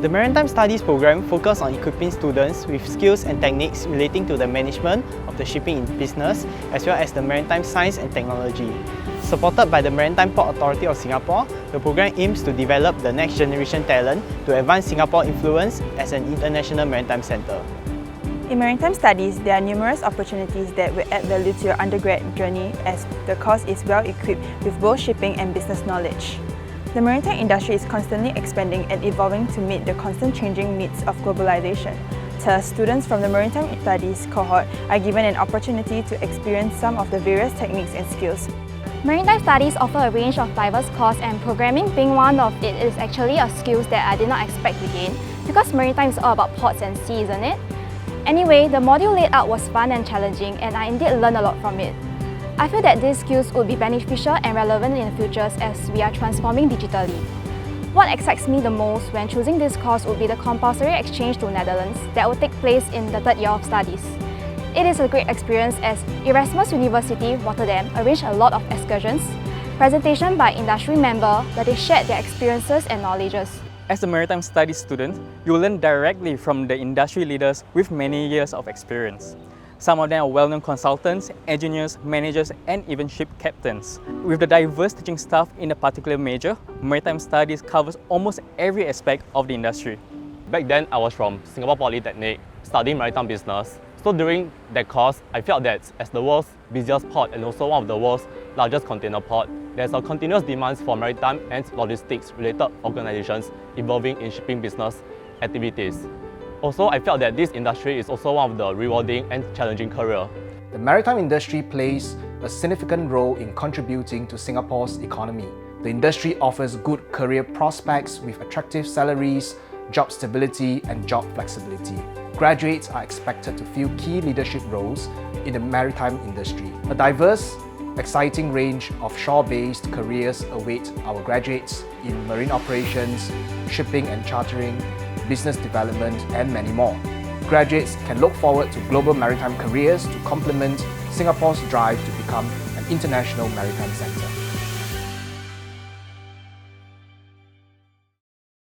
The Maritime Studies program focuses on equipping students with skills and techniques relating to the management of the shipping business as well as the maritime science and technology. Supported by the Maritime Port Authority of Singapore, the program aims to develop the next generation talent to advance Singapore's influence as an international maritime centre. In Maritime Studies, there are numerous opportunities that will add value to your undergrad journey as the course is well equipped with both shipping and business knowledge. The maritime industry is constantly expanding and evolving to meet the constant changing needs of globalization. Thus, students from the Maritime Studies cohort are given an opportunity to experience some of the various techniques and skills. Maritime Studies offer a range of diverse courses, and programming being one of it is actually a skill that I did not expect to gain because maritime is all about ports and sea, isn't it? Anyway, the module laid out was fun and challenging, and I indeed learned a lot from it. I feel that these skills would be beneficial and relevant in the future as we are transforming digitally. What excites me the most when choosing this course would be the compulsory exchange to Netherlands that will take place in the third year of studies. It is a great experience as Erasmus University, Rotterdam arranged a lot of excursions, presentation by industry members where they shared their experiences and knowledges. As a Maritime Studies student, you will learn directly from the industry leaders with many years of experience. Some of them are well-known consultants, engineers, managers, and even ship captains. With the diverse teaching staff in a particular major, Maritime Studies covers almost every aspect of the industry. Back then, I was from Singapore Polytechnic, studying maritime business. So during that course, I felt that as the world's busiest port and also one of the world's largest container port, there's a continuous demand for maritime and logistics-related organizations involving in shipping business activities. Also, I felt that this industry is also one of the rewarding and challenging career. The maritime industry plays a significant role in contributing to Singapore's economy. The industry offers good career prospects with attractive salaries, job stability, and job flexibility. Graduates are expected to fill key leadership roles in the maritime industry. A diverse, exciting range of shore-based careers await our graduates in marine operations, shipping and chartering, business development, and many more. Graduates can look forward to global maritime careers to complement Singapore's drive to become an international maritime centre.